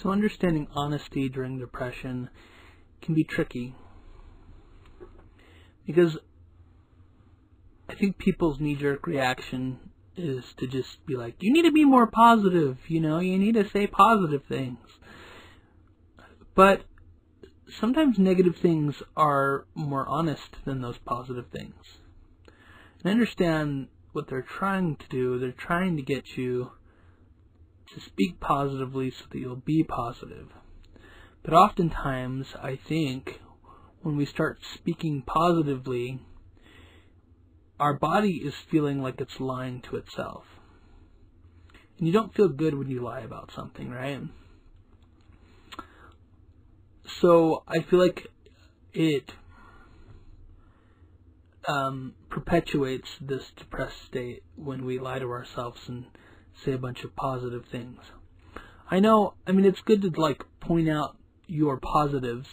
So understanding honesty during depression can be tricky, because I think people's knee-jerk reaction is to just be like, you need to be more positive, you need to say positive things. But sometimes negative things are more honest than those positive things. And I understand what they're trying to do. They're trying to get you to speak positively so that you'll be positive. But oftentimes, I think, when we start speaking positively, our body is feeling like it's lying to itself. And you don't feel good when you lie about something, right? So I feel like it perpetuates this depressed state when we lie to ourselves and say a bunch of positive things. It's good to point out your positives,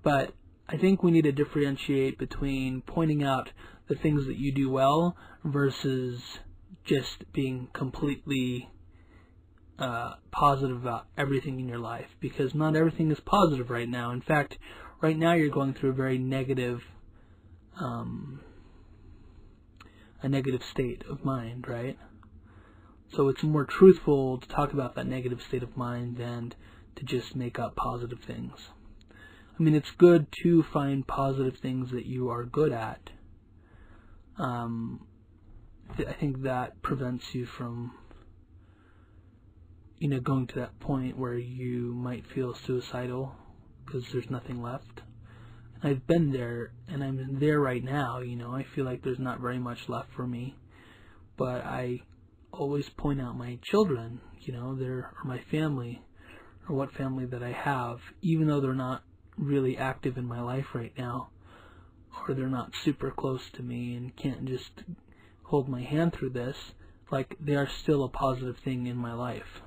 but I think we need to differentiate between pointing out the things that you do well versus just being completely positive about everything in your life, because not everything is positive right now. In fact, right now you're going through a very negative state of mind, right? So it's more truthful to talk about that negative state of mind than to just make up positive things. It's good to find positive things that you are good at. I think that prevents you from going to that point where you might feel suicidal because there's nothing left. And I've been there, and I'm there right now. I feel like there's not very much left for me, but I always point out my children, or my family, or what family that I have, even though they're not really active in my life right now, or they're not super close to me and can't just hold my hand through this, they are still a positive thing in my life.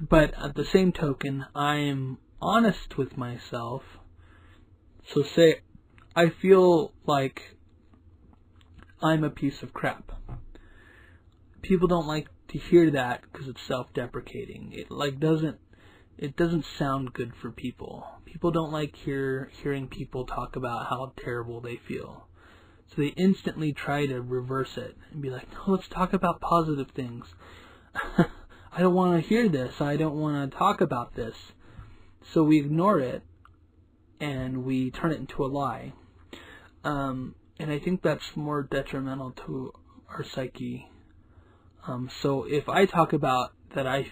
But at the same token, I am honest with myself. So say I feel like I'm a piece of crap. People don't like to hear that because it's self-deprecating. It doesn't sound good for people. People don't like hearing people talk about how terrible they feel. So they instantly try to reverse it and be like, no, let's talk about positive things. I don't want to hear this. I don't want to talk about this. So we ignore it and we turn it into a lie. And I think that's more detrimental to our psyche. So if I talk about that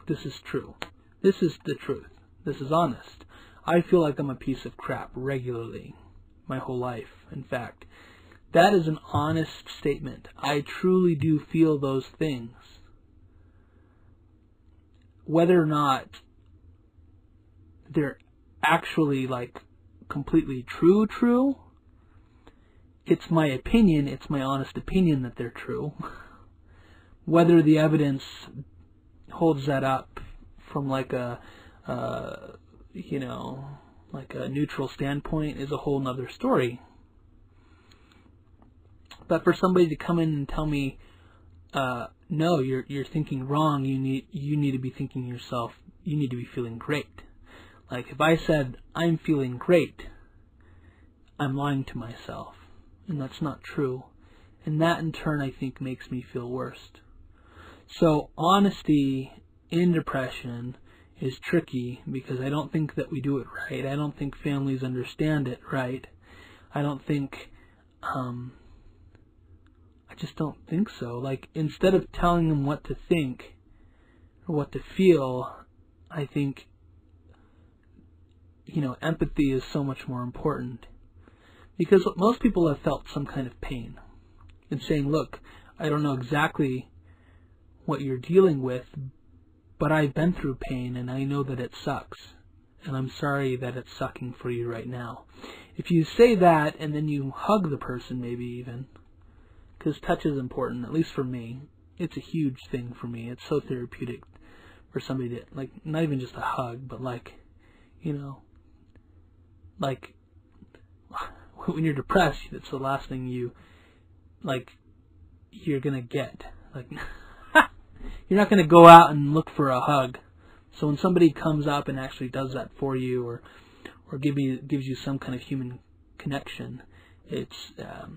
this is true. This is the truth. This is honest. I feel like I'm a piece of crap regularly, my whole life. In fact, that is an honest statement. I truly do feel those things. Whether or not they're actually completely true, it's my opinion, it's my honest opinion that they're true. Whether the evidence holds that up from a neutral standpoint is a whole nother story. But for somebody to come in and tell me, no, you're thinking wrong, you need to be thinking yourself, you need to be feeling great. If I said, I'm feeling great, I'm lying to myself. And that's not true. And that in turn, I think, makes me feel worse. So honesty in depression is tricky because I don't think that we do it right. I don't think families understand it right. I just don't think so. Instead of telling them what to think or what to feel, I think, empathy is so much more important. Because most people have felt some kind of pain. And saying, look, I don't know exactly what you're dealing with, but I've been through pain and I know that it sucks. And I'm sorry that it's sucking for you right now. If you say that and then you hug the person maybe even, because touch is important, at least for me. It's a huge thing for me. It's so therapeutic for somebody to, not even just a hug, but when you're depressed, it's the last thing you're gonna get. you're not going to go out and look for a hug. So when somebody comes up and actually does that for you, or gives you some kind of human connection, it's a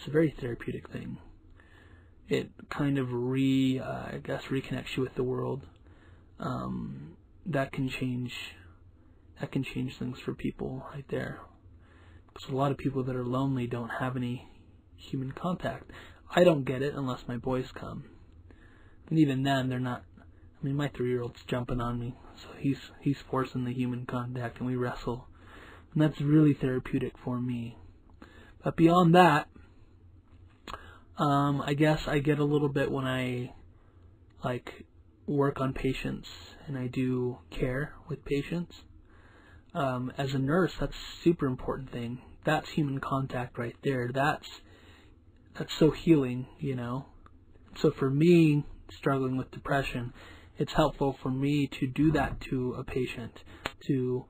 very therapeutic thing. It kind of reconnects you with the world. That can change things for people right there. Because a lot of people that are lonely don't have any human contact. I don't get it unless my boys come. And even then, they're not. I mean, my 3-year-old's jumping on me, so he's forcing the human contact, and we wrestle. And that's really therapeutic for me. But beyond that, I guess I get a little bit when I work on patients and I do care with patients. As a nurse, that's a super important thing. That's human contact right there. That's so healing, So for me, struggling with depression, it's helpful for me to do that to a patient, to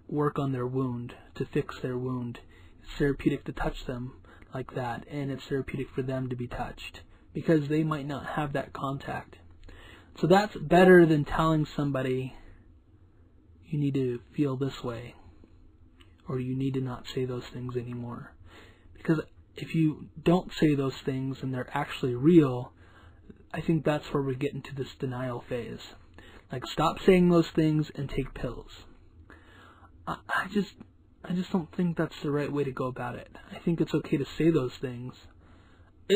work on their wound, to fix their wound. It's therapeutic to touch them like that, and it's therapeutic for them to be touched, because they might not have that contact. So that's better than telling somebody, you need to feel this way, or you need to not say those things anymore. Because if you don't say those things and they're actually real, I think that's where we get into this denial phase. Stop saying those things and take pills. I just don't think that's the right way to go about it. I think it's okay to say those things.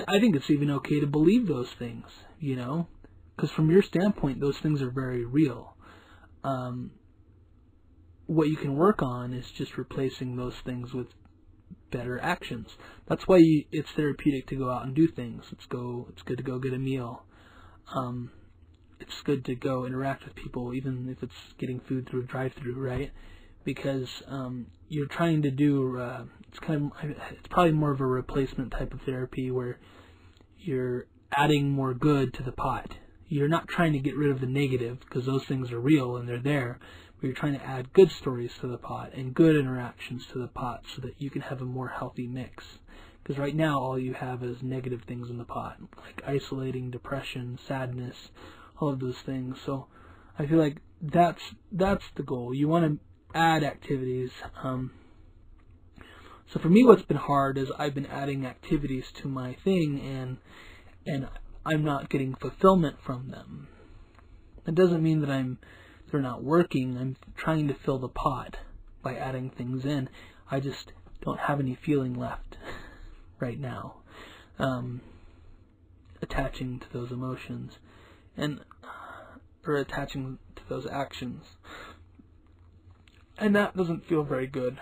I think it's even okay to believe those things, because from your standpoint, those things are very real. What you can work on is just replacing those things with better actions. That's why it's therapeutic to go out and do things. It's good to go get a meal. It's good to go interact with people, even if it's getting food through a drive-thru, right? Because you're trying to do. It's probably more of a replacement type of therapy where you're adding more good to the pot. You're not trying to get rid of the negative, because those things are real and they're there. But you're trying to add good stories to the pot and good interactions to the pot so that you can have a more healthy mix. Because right now all you have is negative things in the pot, like isolating, depression, sadness, all of those things. So I feel like that's the goal. You want to add activities. So for me, what's been hard is I've been adding activities to my thing, and I'm not getting fulfillment from them. That doesn't mean that they're not working. I'm trying to fill the pot by adding things in. I just don't have any feeling left right now, attaching to those emotions or attaching to those actions, and that doesn't feel very good.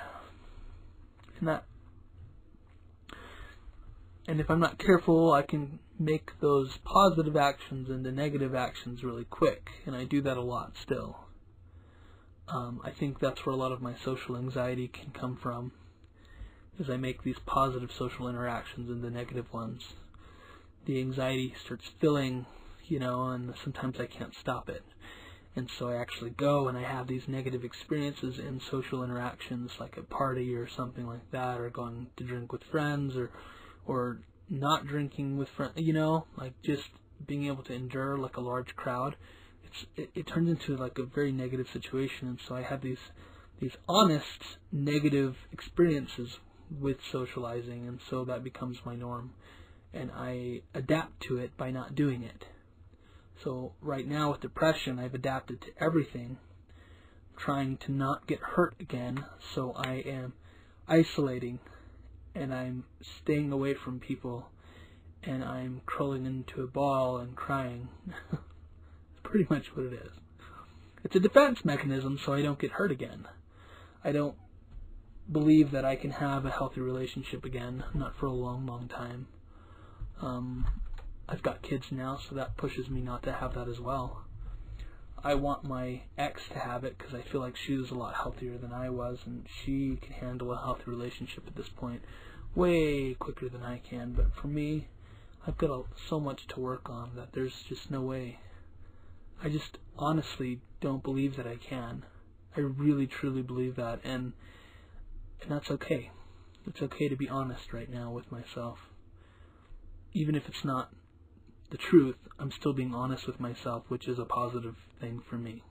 And if I'm not careful, I can make those positive actions into negative actions really quick, and I do that a lot still. I think that's where a lot of my social anxiety can come from, is I make these positive social interactions into negative ones. The anxiety starts filling, and sometimes I can't stop it. And so I actually go and I have these negative experiences in social interactions, like a party or something like that, or going to drink with friends, or not drinking with friends, just being able to endure like a large crowd. It turns into like a very negative situation, and so I have these honest negative experiences with socializing, and so that becomes my norm, and I adapt to it by not doing it. So right now with depression, I've adapted to everything, trying to not get hurt again, so I am isolating, and I'm staying away from people, and I'm curling into a ball and crying. Pretty much what it is. It's a defense mechanism so I don't get hurt again. I don't believe that I can have a healthy relationship again, not for a long, long time. I've got kids now, so that pushes me not to have that as well. I want my ex to have it because I feel like she was a lot healthier than I was, and she can handle a healthy relationship at this point way quicker than I can. But for me, I've got so much to work on that there's just no way. I just honestly don't believe that I can. I really, truly believe that, and that's okay. It's okay to be honest right now with myself. Even if it's not the truth, I'm still being honest with myself, which is a positive thing for me.